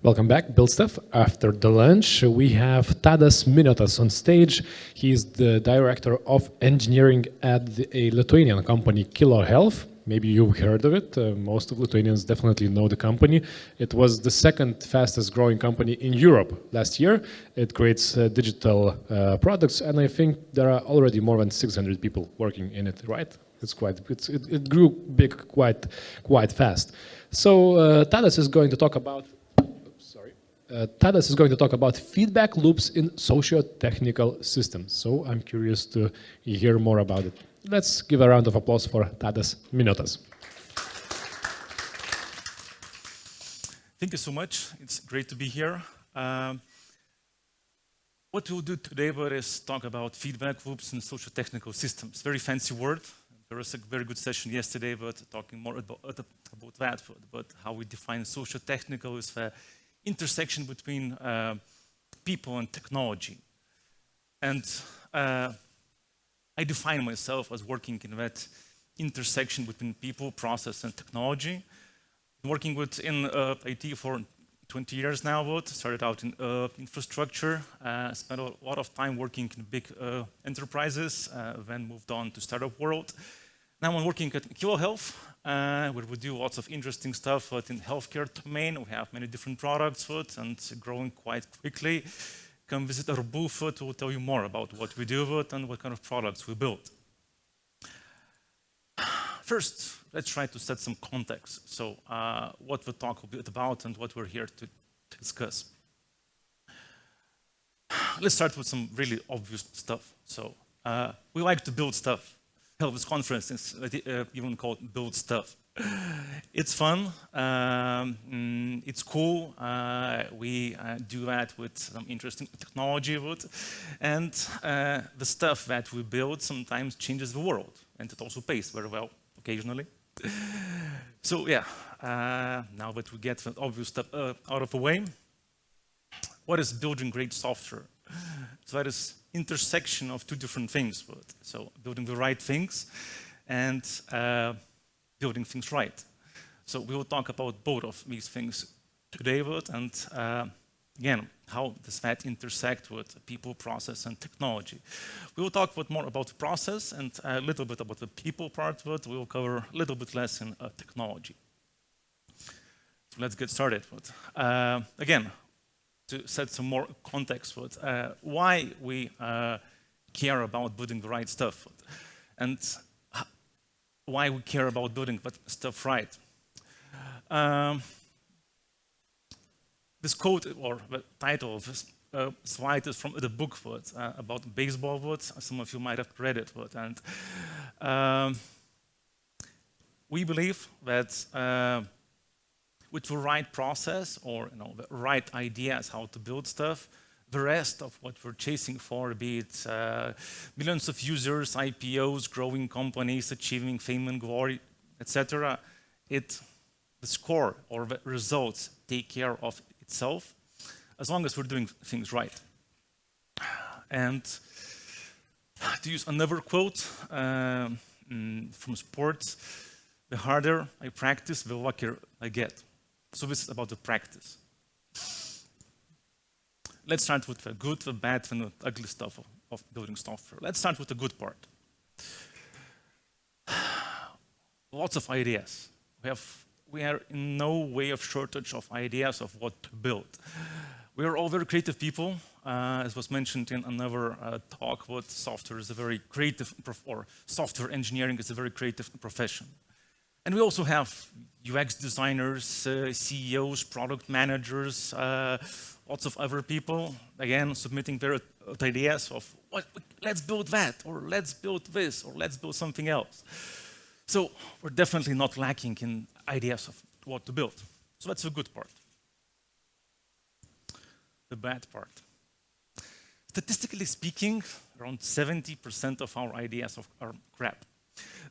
Welcome back, Build Stuff. After the lunch, we have Tadas Miniotas on stage. He's the director of engineering at a Lithuanian company, Kilo Health. Maybe you've heard of it. Most of Lithuanians definitely know the company. It was the second fastest growing company in Europe last year. It creates digital products, and I think there are already more than 600 people working in it, right? It grew big quite fast. So Tadas is going to talk about feedback loops in socio-technical systems. So I'm curious to hear more about it. Let's give a round of applause for Tadas Miniotas. Thank you so much. It's great to be here. What we'll do today is talk about feedback loops in socio-technical systems. Very fancy word. There was a very good session yesterday, but talking more about that. But how we define socio-technical is the intersection between people and technology. And I define myself as working in that intersection between people, process, and technology. I'm working in IT for 20 years now, but started out in infrastructure, spent a lot of time working in big enterprises, then moved on to startup world. Now I'm working at Kilo Health, where we do lots of interesting stuff in healthcare domain. We have many different products and growing quite quickly. Come visit our booth to tell you more about what we do and what kind of products we build. First, let's try to set some context. So what the talk will be about and what we're here to discuss. Let's start with some really obvious stuff. So we like to build stuff. Hell, this conference is even called Build Stuff. It's fun, it's cool. We do that with some interesting technology, and the stuff that we build sometimes changes the world, and it also pays very well occasionally. So yeah, now that we get the obvious stuff out of the way, what is building great software? So that is intersection of two different things. So building the right things and building things right. So we will talk about both of these things today, and again, how does that intersect with people, process, and technology. We will talk more about the process and a little bit about the people part, but we will cover a little bit less in technology. So let's get started. Again, to set some more context with why we care about building the right stuff and why we care about building that stuff right. This quote or the title of this slide is from the book about baseball. Some of you might have read it. And we believe that with the right process or the right ideas how to build stuff, the rest of what we're chasing for, be it millions of users, IPOs, growing companies, achieving fame and glory, etc., the score or the results take care of itself as long as we're doing things right. And to use another quote from sports, the harder I practice, the luckier I get. So this is about the practice. Let's start with the good, the bad, and the ugly stuff of building software. Let's start with the good part. Lots of ideas. We are in no way of shortage of ideas of what to build. We are all very creative people. As was mentioned in another talk, what software is a very creative, or software engineering is a very creative profession. And we also have UX designers, CEOs, product managers, lots of other people, again, submitting their ideas of, let's build that, or let's build this, or let's build something else. So we're definitely not lacking in ideas of what to build. So that's the good part. The bad part. Statistically speaking, around 70% of our ideas are crap.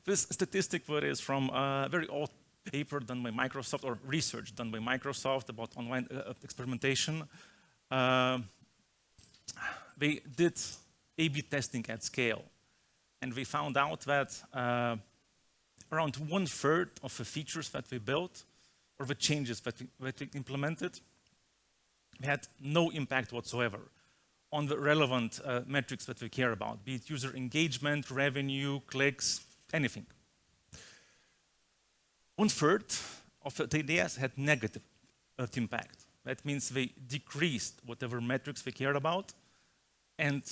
This statistic is from a very old paper done by Microsoft, or research done by Microsoft about online experimentation. They did A/B testing at scale, and we found out that around 1/3 of the features that we built or the changes that we implemented had no impact whatsoever on the relevant metrics that we care about, be it user engagement, revenue, clicks, anything. 1/3 of the ideas had negative impact. That means they decreased whatever metrics they cared about, and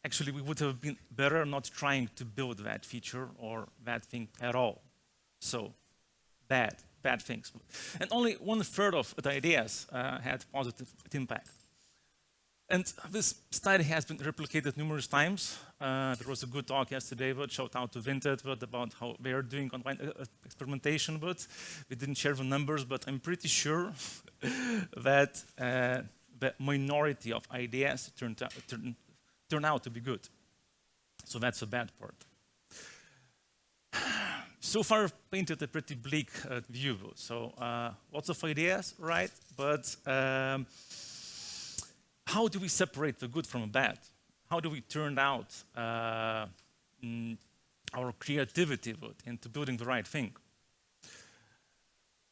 actually we would have been better not trying to build that feature or that thing at all. So bad things. And only 1/3 of the ideas had positive impact. And this study has been replicated numerous times. There was a good talk yesterday, but shout out to Vinted about how they are doing online experimentation, but we didn't share the numbers, but I'm pretty sure that the minority of ideas turn out to be good. So that's a bad part. So far, I've painted a pretty bleak view. So lots of ideas, right? But how do we separate the good from the bad? How do we turn out our creativity into building the right thing?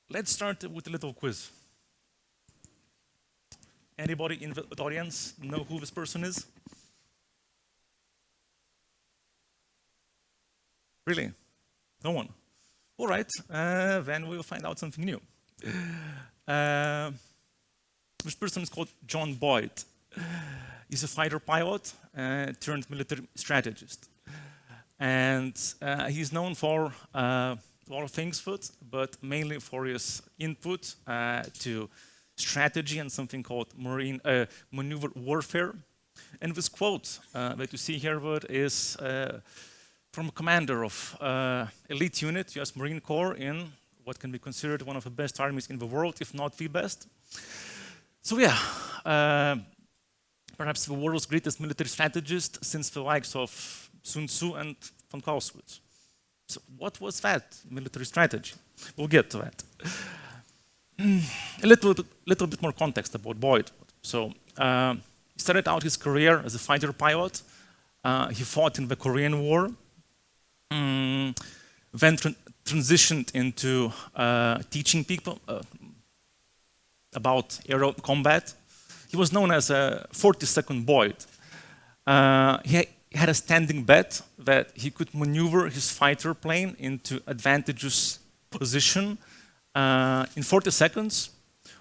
Let's start with a little quiz. Anybody in the audience know who this person is? Really? No one? All right, then we'll find out something new. This person is called John Boyd. He's a fighter pilot turned military strategist. And he's known for a lot of things, but mainly for his input to strategy and something called marine maneuver warfare. And this quote that you see here is from a commander of elite unit, US Marine Corps, in what can be considered one of the best armies in the world, if not the best. So yeah, perhaps the world's greatest military strategist since the likes of Sun Tzu and von Clausewitz. So what was that military strategy? We'll get to that. A little bit more context about Boyd. So he started out his career as a fighter pilot. He fought in the Korean War. Then transitioned into teaching people about aerial combat. He was known as a 42nd Boyd. He had a standing bet that he could maneuver his fighter plane into advantageous position in 40 seconds,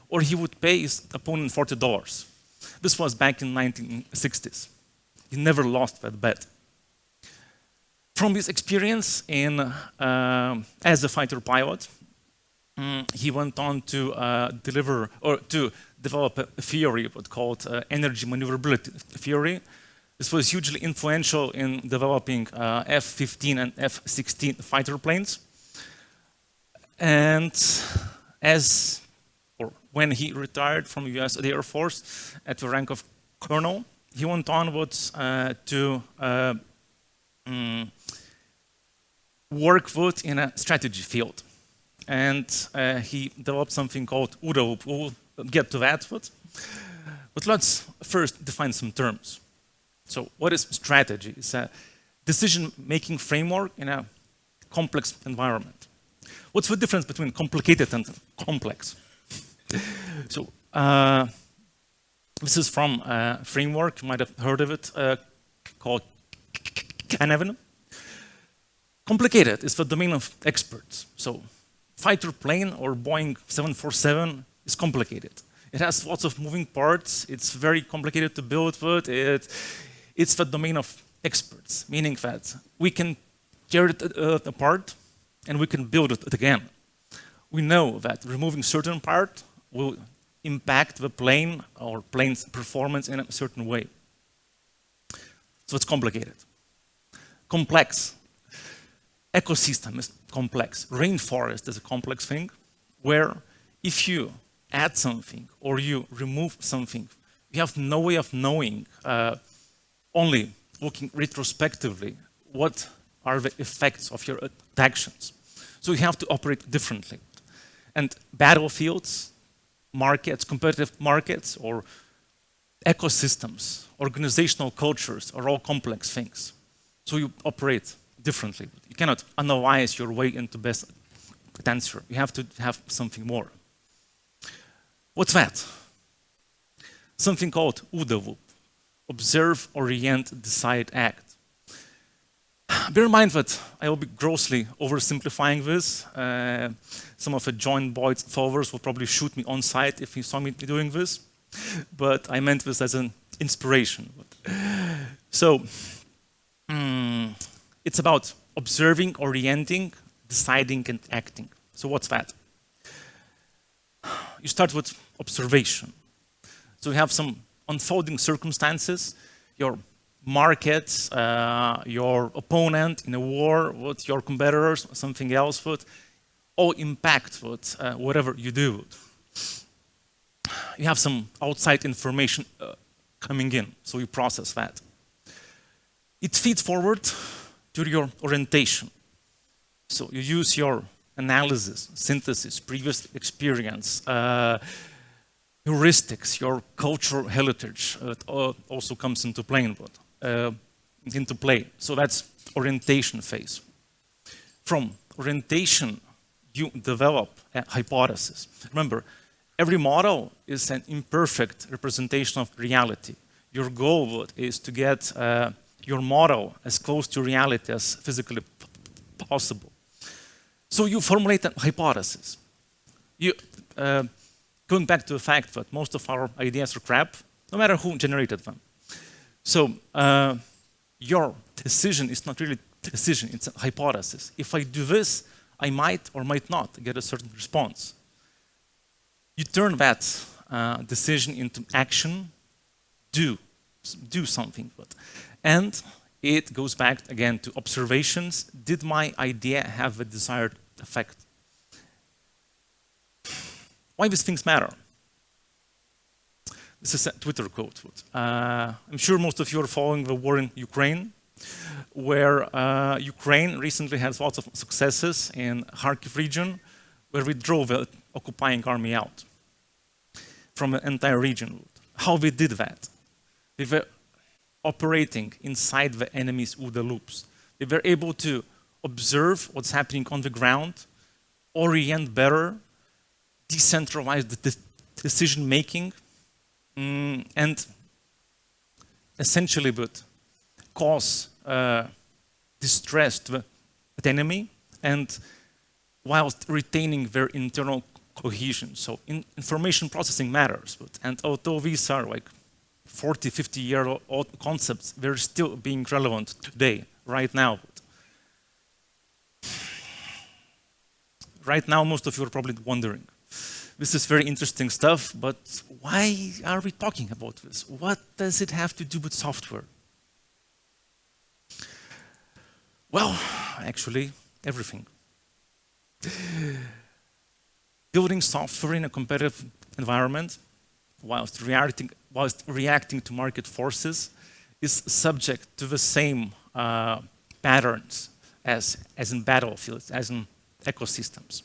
or he would pay his opponent $40. This was back in the 1960s. He never lost that bet. From his experience as a fighter pilot, he went on to develop a theory called energy maneuverability theory. This was hugely influential in developing F-15 and F-16 fighter planes. And when he retired from the US Air Force at the rank of colonel, he went onwards to work in a strategy field. And he developed something called OODA. We'll get to that. But let's first define some terms. So what is strategy? It's a decision-making framework in a complex environment. What's the difference between complicated and complex? So this is from a framework, you might have heard of it, called Canavan. Complicated is the domain of experts. So fighter plane or Boeing 747 is complicated. It has lots of moving parts. It's very complicated to build, but it's the domain of experts, meaning that we can tear it apart and we can build it again. We know that removing certain part will impact the plane or plane's performance in a certain way. So it's complicated. Complex. Ecosystem is complex. Rainforest is a complex thing where if you add something or you remove something, you have no way of knowing, only looking retrospectively, what are the effects of your actions. So you have to operate differently. And battlefields, markets, competitive markets, or ecosystems, organizational cultures are all complex things. So you operate differently. You cannot analyze your way into best answer. You have to have something more. What's that? something called OODA loop: observe, orient, decide, act. Bear in mind that I will be grossly oversimplifying this. Some of the John Boyd's followers will probably shoot me on sight if he saw me doing this, but I meant this as an inspiration. So, it's about observing, orienting, deciding, and acting. So what's that? You start with observation. So you have some unfolding circumstances, your market, your opponent in a war, with your competitors, something else, would all impact with whatever you do. You have some outside information coming in, so you process that. It feeds forward to your orientation. So you use your analysis, synthesis, previous experience, heuristics, your cultural heritage also comes into play. So that's orientation phase. From orientation, you develop a hypothesis. Remember, every model is an imperfect representation of reality. Your goal is to get your model as close to reality as physically possible. So you formulate a hypothesis. Going back to the fact that most of our ideas are crap, no matter who generated them. So your decision is not really a decision, it's a hypothesis. If I do this, I might or might not get a certain response. You turn that decision into action, do something with it. And it goes back again to observations. Did my idea have the desired effect? Why these things matter? This is a Twitter quote. I'm sure most of you are following the war in Ukraine, where Ukraine recently has lots of successes in Kharkiv region, where we drove the occupying army out from the entire region. How we did that? We were operating inside the enemy's OODA loops. They were able to observe what's happening on the ground, orient better, decentralize the decision making, and essentially would cause distress to the enemy, and whilst retaining their internal cohesion. So information processing matters. And although these are like 40, 50-year-old concepts, they're still being relevant today, right now. Right now, most of you are probably wondering, this is very interesting stuff, but why are we talking about this? What does it have to do with software? Well, actually, everything. Building software in a competitive environment, whilst reacting to market forces, is subject to the same patterns as in battlefields, as in ecosystems.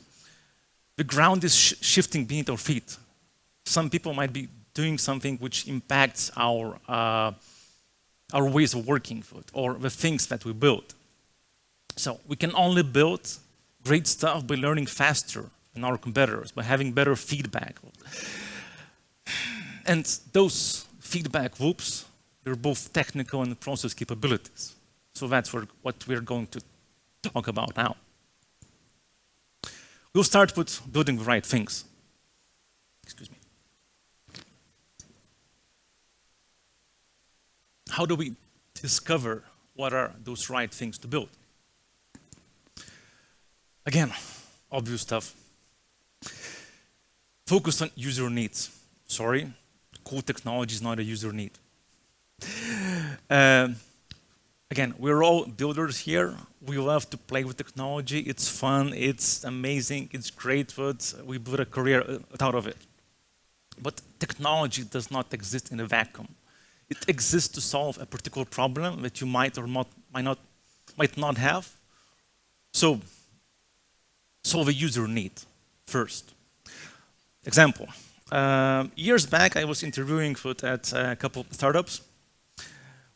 The ground is shifting beneath our feet. Some people might be doing something which impacts our ways of working or the things that we build. So we can only build great stuff by learning faster than our competitors, by having better feedback. And those feedback loops, they're both technical and process capabilities. So that's what we're going to talk about now. We'll start with building the right things. Excuse me. How do we discover what are those right things to build? Again, obvious stuff. Focus on user needs. Sorry, cool technology is not a user need. Again, we're all builders here. We love to play with technology. It's fun, it's amazing, it's great, but we build a career out of it. But technology does not exist in a vacuum. It exists to solve a particular problem that you might or might not have. So, solve a user need first. Example. Years back, I was interviewing at a couple of startups.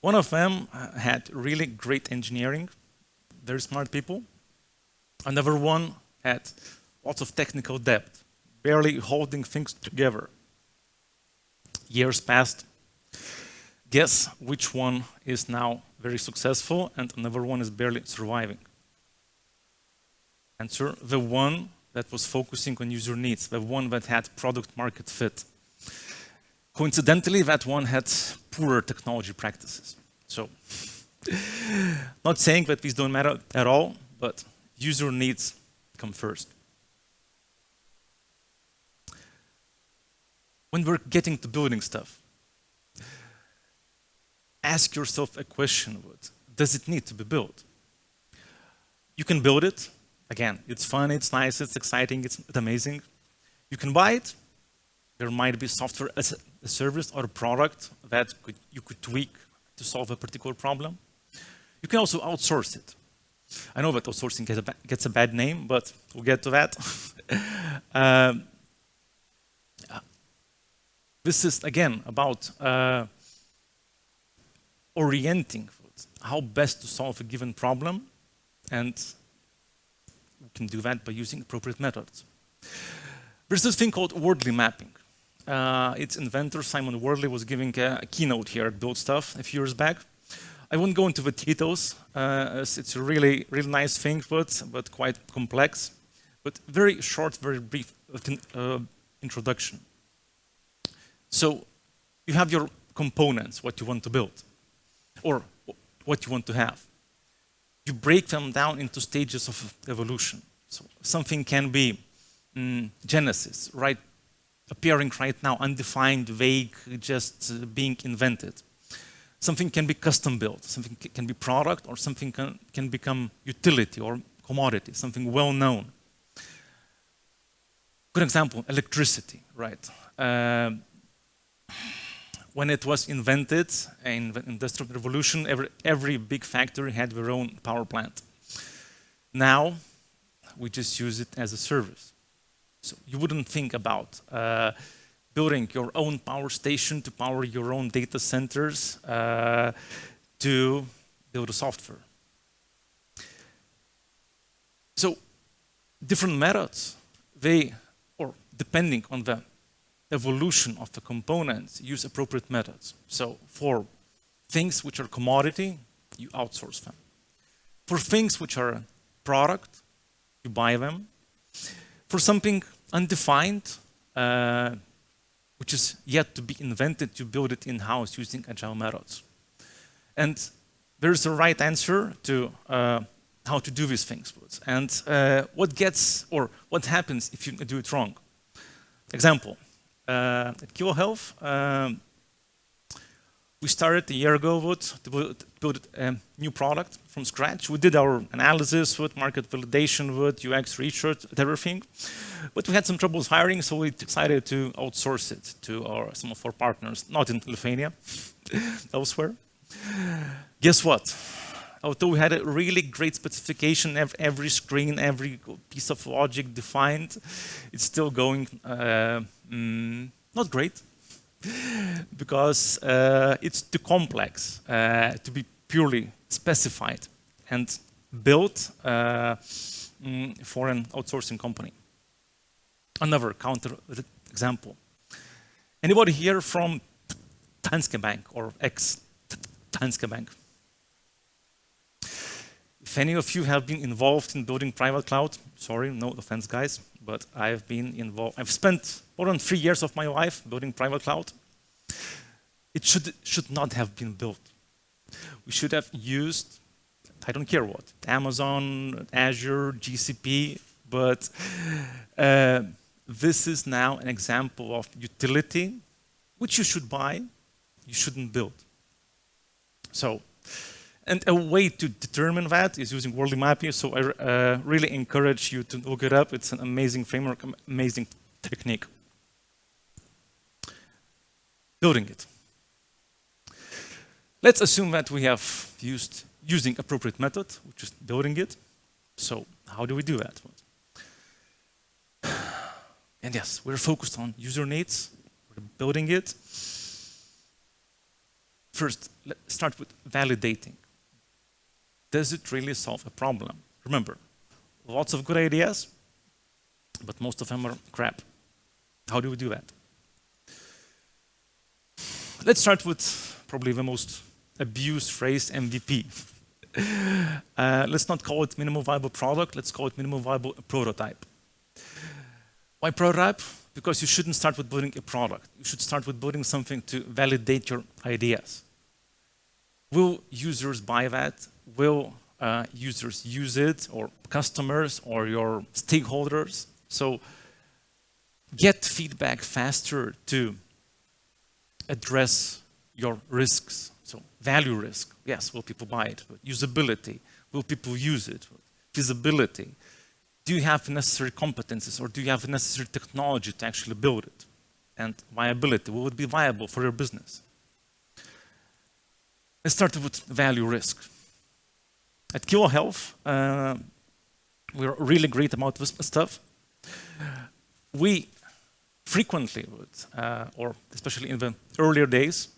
One of them had really great engineering, very smart people. Another one had lots of technical debt, barely holding things together. years passed. Guess which one is now very successful and another one is barely surviving? Answer, the one that was focusing on user needs, the one that had product market fit. Coincidentally, that one had poorer technology practices. So, not saying that these don't matter at all, but user needs come first. When we're getting to building stuff, ask yourself a question, does it need to be built? You can build it. Again, it's fun, it's nice, it's exciting, it's amazing. You can buy it. There might be software as a service or a product that you could tweak to solve a particular problem. You can also outsource it. I know that outsourcing gets a bad name, but we'll get to that. This is, again, about orienting how best to solve a given problem, and we can do that by using appropriate methods. There's this thing called wordly mapping. Its inventor, Simon Wordley, was giving a keynote here at Build Stuff a few years back. I won't go into the details, as it's a really nice thing, but quite complex. But very short, very brief introduction. So you have your components, what you want to build, or what you want to have. You break them down into stages of evolution. So something can be genesis, right? Appearing right now, undefined, vague, just being invented. Something can be custom built, something can be product, or something can become utility or commodity, something well known. Good example, electricity, right? When it was invented in the Industrial Revolution, every big factory had their own power plant. Now, we just use it as a service. So you wouldn't think about building your own power station to power your own data centers to build a software. So different methods, or depending on the evolution of the components, use appropriate methods. So for things which are commodity, you outsource them. For things which are product, you buy them. For something undefined, which is yet to be invented, you build it in-house using agile methods. And there's a right answer to how to do these things. And what happens if you do it wrong? Example, at Kilo Health, we started a year ago to build a new product from scratch. We did our analysis with market validation, with UX research, everything. But we had some troubles hiring, so we decided to outsource it to some of our partners, not in Lithuania, elsewhere. Guess what? Although we had a really great specification, every screen, every piece of logic defined, it's still going not great. Because it's too complex to be purely specified and built for an outsourcing company. Another counter example. Anybody here from Danske Bank or ex-Danske Bank? If any of you have been involved in building private cloud, sorry, no offense, guys, but I've been involved. I've spent more than 3 years of my life building private cloud. It should not have been built. We should have used, I don't care what, Amazon, Azure, GCP, but this is now an example of utility, which you should buy, you shouldn't build. So, and a way to determine that is using wordly mapping, so I really encourage you to look it up. It's an amazing framework, amazing technique. Building it. Let's assume that we have using appropriate method, which is building it. So how do we do that? And yes, we're focused on user needs. We're building it. First, let's start with validating. Does it really solve a problem? Remember, lots of good ideas, but most of them are crap. How do we do that? Let's start with probably the most abused phrase, MVP. Let's not call it minimum viable product, let's call it minimum viable prototype. Why prototype? Because you shouldn't start with building a product. You should start with building something to validate your ideas. Will users buy that? Will users use it, or customers, or your stakeholders? So get feedback faster to address your risks. So value risk, yes, will people buy it? But usability, will people use it? Feasibility, do you have the necessary competencies, or do you have the necessary technology to actually build it? And viability, will it be viable for your business? Let's start with value risk. At Kilo Health, we're really great about this stuff. We frequently would, or especially in the earlier days,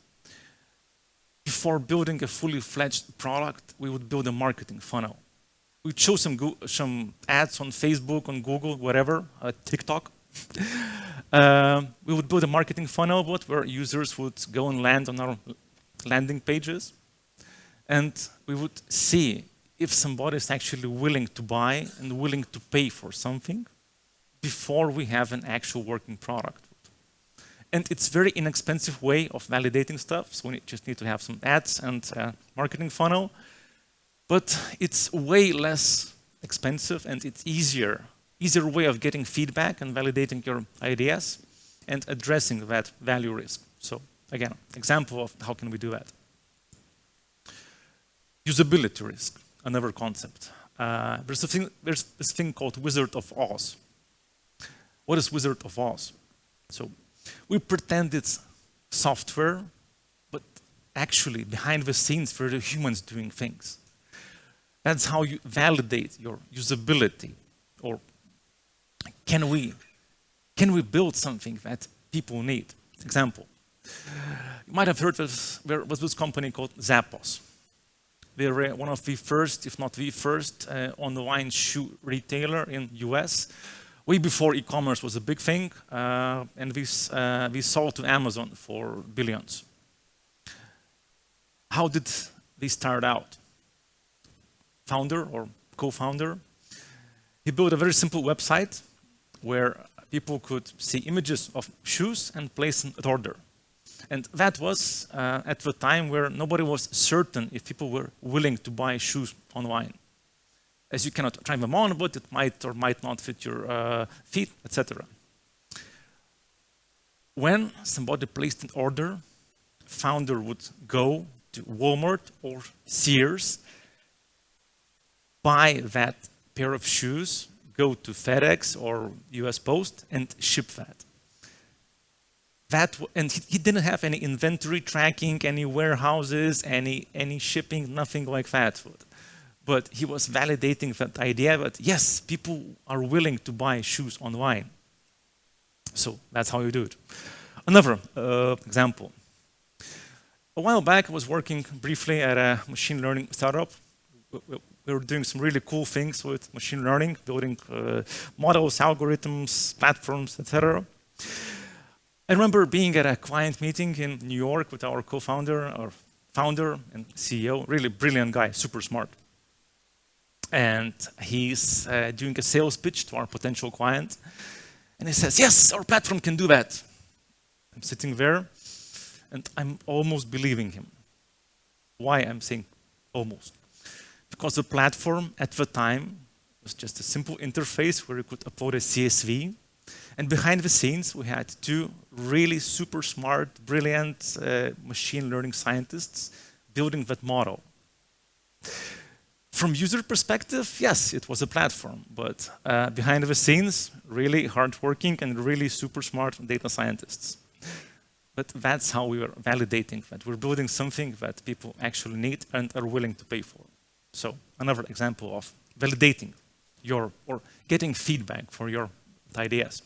before building a fully fledged product, we would build a marketing funnel. We'd show some ads on Facebook, on Google, whatever, TikTok. We would build a marketing funnel where users would go and land on our landing pages. And we would see if somebody is actually willing to buy and willing to pay for something before we have an actual working product. And it's a very inexpensive way of validating stuff. So we just need to have some ads and marketing funnel. But it's way less expensive, and it's easier way of getting feedback and validating your ideas and addressing that value risk. So again, example of how can we do that. Usability risk, another concept. There's this thing called Wizard of Oz. What is Wizard of Oz? So we pretend it's software, but actually behind the scenes there are humans doing things. That's how you validate your usability. Or can we build something that people need? Example. You might have heard there was this company called Zappos. They were one of the first, if not the first, online shoe retailer in US. Way before e-commerce was a big thing, and we sold to Amazon for billions. How did they start out? Founder or co-founder, he built a very simple website where people could see images of shoes and place an order. And that was at the time where nobody was certain if people were willing to buy shoes online. As you cannot try them on, but it might or might not fit your feet, etc. When somebody placed an order, founder would go to Walmart or Sears, buy that pair of shoes, go to FedEx or US Post and ship that. And he didn't have any inventory tracking, any warehouses, any shipping, nothing like that. But he was validating that idea that yes, people are willing to buy shoes online. So that's how you do it. Another example. A while back, I was working briefly at a machine learning startup. We were doing some really cool things with machine learning, building models, algorithms, platforms, etc. I remember being at a client meeting in New York with our co-founder, our founder and CEO, really brilliant guy, super smart. And he's doing a sales pitch to our potential client. And he says, yes, our platform can do that. I'm sitting there and I'm almost believing him. Why I'm saying almost? Because the platform at the time was just a simple interface where you could upload a CSV. And behind the scenes, we had two really super smart, brilliant machine learning scientists building that model. From user perspective, yes, it was a platform, but behind the scenes, really hardworking and really super smart data scientists. But that's how we were validating that. We're building something that people actually need and are willing to pay for. So another example of validating or getting feedback for your ideas.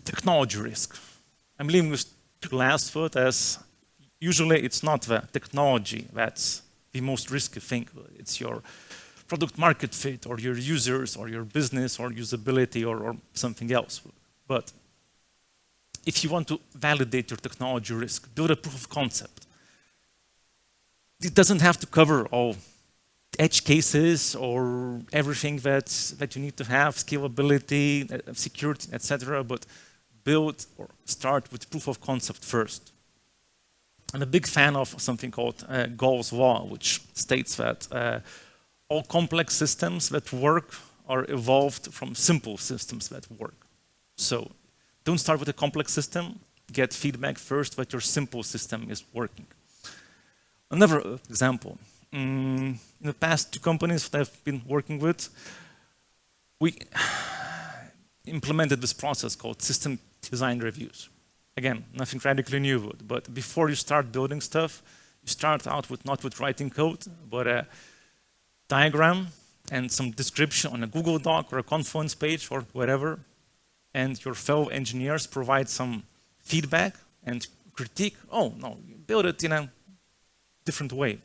Technology risk. I'm leaving this to last foot as usually it's not the technology that's the most risky thing. It's your product market fit or your users or your business or usability or something else. But if you want to validate your technology risk, build a proof of concept. It doesn't have to cover all edge cases or everything that you need to have, scalability, security, etc. But build or start with proof of concept first. I'm a big fan of something called Gall's law, which states that all complex systems that work are evolved from simple systems that work. So don't start with a complex system, get feedback first that your simple system is working. Another example, in the past 2 companies that I've been working with, we implemented this process called system design reviews. Again, nothing radically new, but before you start building stuff, you start out with not with writing code, but a diagram and some description on a Google Doc or a Confluence page or whatever, and your fellow engineers provide some feedback and critique. Oh, no, you build it in a different way.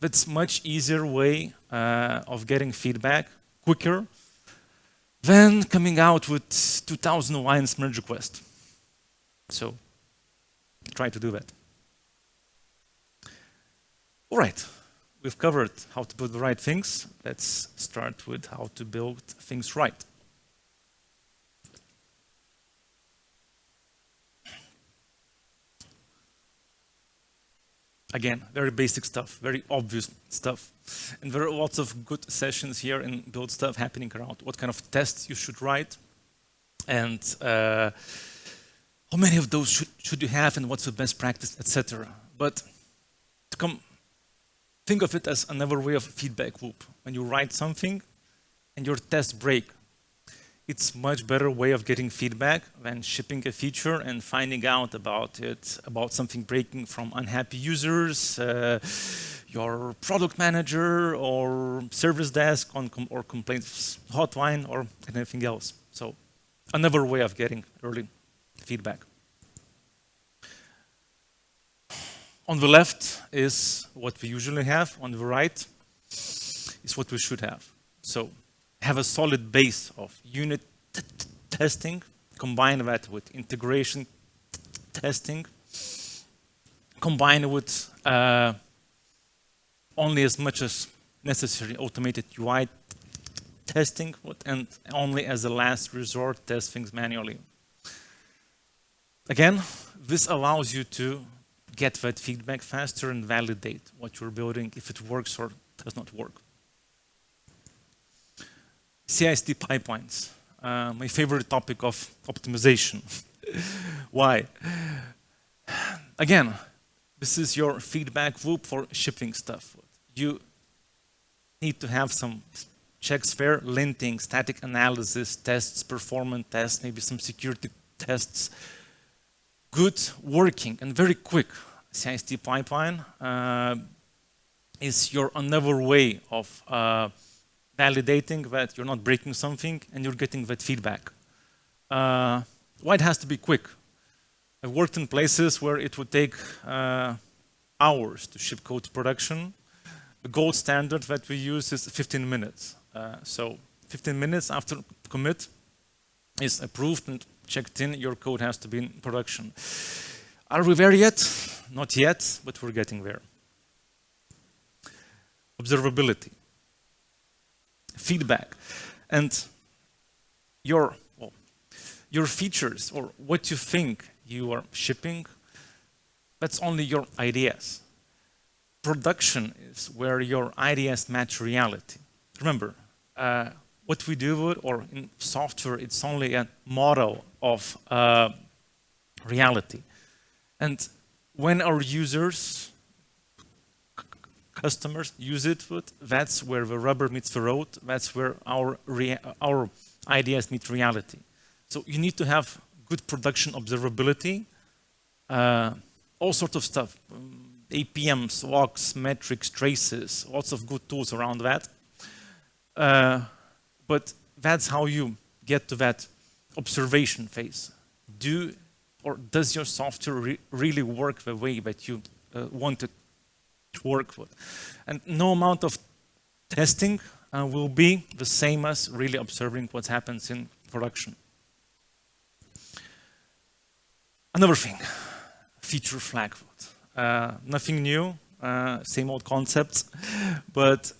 That's much easier way of getting feedback, quicker, than coming out with 2,000 lines merge request. So try to do that. All right, we've covered how to build the right things. Let's start with how to build things right. Again, very basic stuff, very obvious stuff. And there are lots of good sessions here in Build Stuff happening around what kind of tests you should write and how many of those should you have and what's the best practice, etc. But think of it as another way of feedback loop. When you write something and your tests break, it's much better way of getting feedback than shipping a feature and finding out about it, about something breaking from unhappy users, your product manager or service desk or complaints hotline or anything else. So another way of getting early feedback. On the left is what we usually have. On the right is what we should have. So have a solid base of unit testing, combine that with integration testing, combine with only as much as necessary automated UI testing, and only as a last resort test things manually. Again, this allows you to get that feedback faster and validate what you're building, if it works or does not work. CI/CD pipelines, my favorite topic of optimization. Why? Again, this is your feedback loop for shipping stuff. You need to have some checks there, linting, static analysis, tests, performance tests, maybe some security tests. Good working and very quick CI/CD pipeline is your another way of validating that you're not breaking something and you're getting that feedback. Why it has to be quick? I've worked in places where it would take hours to ship code to production. The gold standard that we use is 15 minutes. So 15 minutes after commit is approved and checked in, your code has to be in production. Are we there yet? Not yet, but we're getting there. Observability. Feedback. And your features or what you think you are shipping, that's only your ideas. Production is where your ideas match reality. Remember, what we do, or in software, it's only a model of reality. And when our users, customers use it, that's where the rubber meets the road. That's where our ideas meet reality. So you need to have good production observability, all sorts of stuff, APMs, logs, metrics, traces, lots of good tools around that. But that's how you get to that observation phase. Does your software really work the way that you want it to work with? And no amount of testing will be the same as really observing what happens in production. Another thing, feature flag vote. Nothing new, same old concepts, but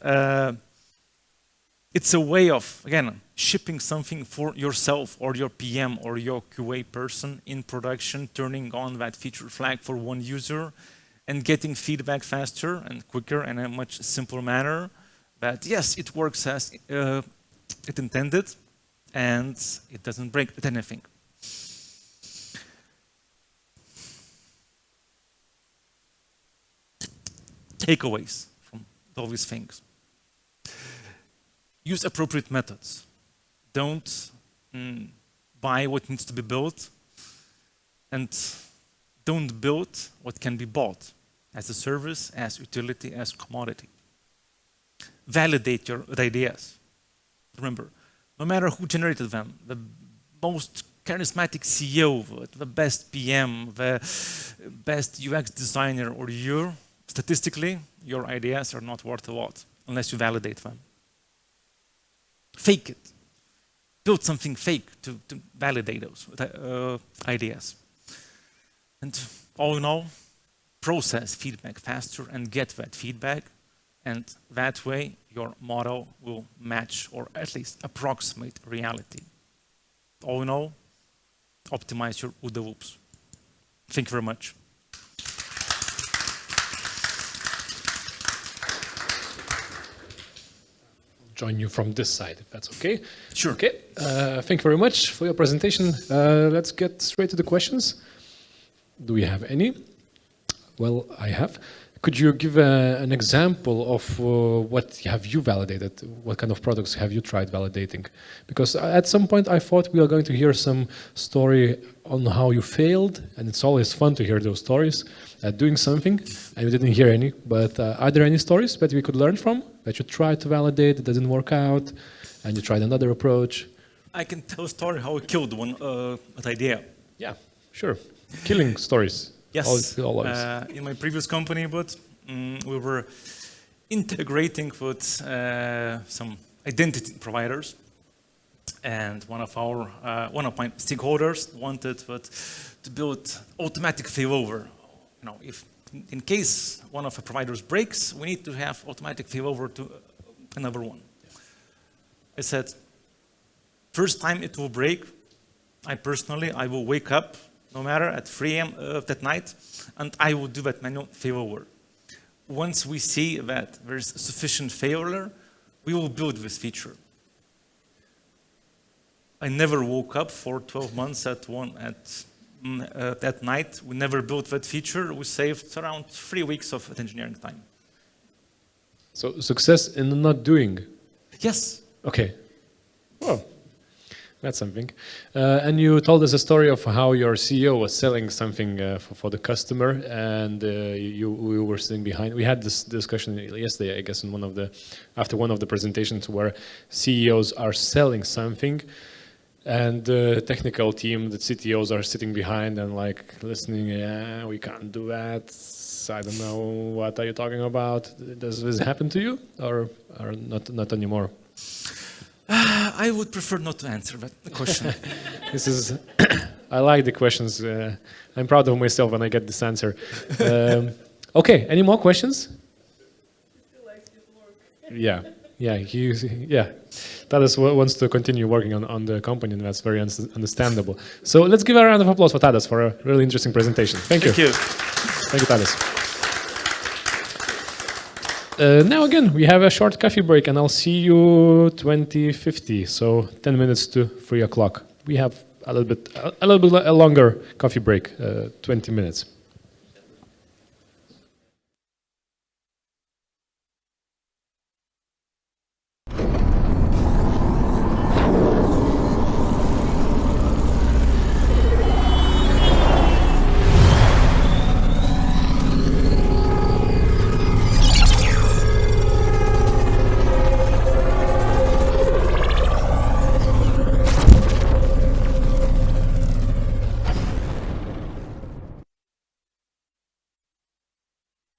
it's a way of, again, shipping something for yourself or your PM or your QA person in production, turning on that feature flag for one user and getting feedback faster and quicker and in a much simpler manner. That yes, it works as it intended and it doesn't break anything. Takeaways from all these things. Use appropriate methods. Don't buy what needs to be built, and don't build what can be bought as a service, as utility, as commodity. Validate your ideas. Remember, no matter who generated them, the most charismatic CEO, the best PM, the best UX designer, or you, statistically, your ideas are not worth a lot unless you validate them. Fake it. Build something fake to validate those ideas. And all in all, process feedback faster and get that feedback. And that way, your model will match or at least approximate reality. All in all, optimize your OODA loops. Thank you very much. Join you from this side, if that's okay. Sure. Okay. Thank you very much for your presentation. Let's get straight to the questions. Do we have any? Well, I have. Could you give an example of what have you validated? What kind of products have you tried validating? Because at some point I thought we are going to hear some story on how you failed, and it's always fun to hear those stories at doing something, and we didn't hear any. But are there any stories that we could learn from, that you tried to validate, it didn't work out, and you tried another approach? I can tell a story how I killed one idea. Yeah, sure. Killing stories. Yes, always. In my previous company, but we were integrating with some identity providers, and one of my stakeholders wanted to build automatic failover. You know, if in case one of the providers breaks, we need to have automatic failover to another one. I said, first time it will break, I will wake up no matter at 3 a.m. That night, and I will do that manual failover. Once we see that there is sufficient failure, we will build this feature. I never woke up for 12 months at that night. We never built that feature. We saved around 3 weeks of engineering time. So success in not doing? Yes. Okay. Well, that's something. And you told us a story of how your CEO was selling something for the customer, and we were sitting behind. We had this discussion yesterday, I guess, in after one of the presentations, where CEOs are selling something, and the technical team, the CTOs, are sitting behind and like listening. Yeah, we can't do that. I don't know. What are you talking about? Does this happen to you, or not anymore? I would prefer not to answer that question. I like the questions. I'm proud of myself when I get this answer. Okay, any more questions? Yeah. Tadas wants to continue working on the company, and that's very understandable. So let's give a round of applause for Tadas for a really interesting presentation. Thank you. Thank you, Tadas. Now again, we have a short coffee break, and I'll see you 20:50, so 10 minutes to 3 o'clock. We have a little bit longer coffee break, 20 minutes.